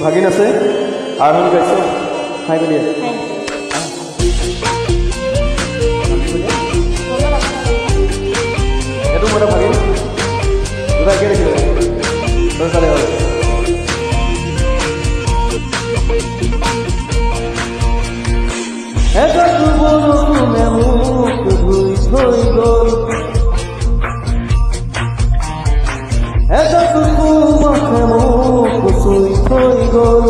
ভাগিন আছে আৰম্ভ গাইছে হাই বলিয়ে এইটো মোটা ভাগিন দুটা কে দেখিলে দৰকাৰে হয় এটা বৰষুণে মোক ধুই থৈ গ'ল এটা কুকুমে মোক চুই থৈ গ'ল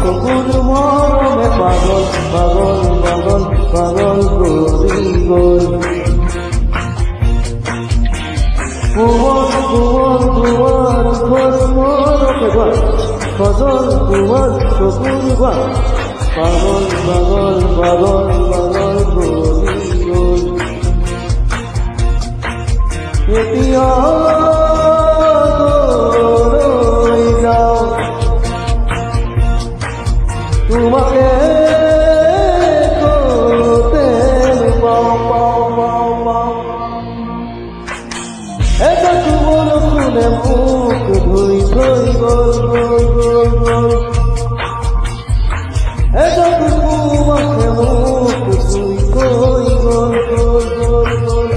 চকুৰ মৰমে পাগল পাগল পাগল পাগল কৰি গ'ল কুঁৱৰ কুঁৱৰ কুঁৱৰ ঘৰ মৰমে গ'ল সজল কুঁৱৰ চকুৰ গ'ল পাগল পাগল পাগল পাগল কৰি গ'ল এতিয়া তোমাকে কোতে পাও পাও পাও পাও এটা বৰষুণে মোক ধুই থৈ গ'ল গ'ল গ'ল গ'ল এটা কুকুমে মোক চুই থৈ গ'ল গ'ল গ'ল গ'ল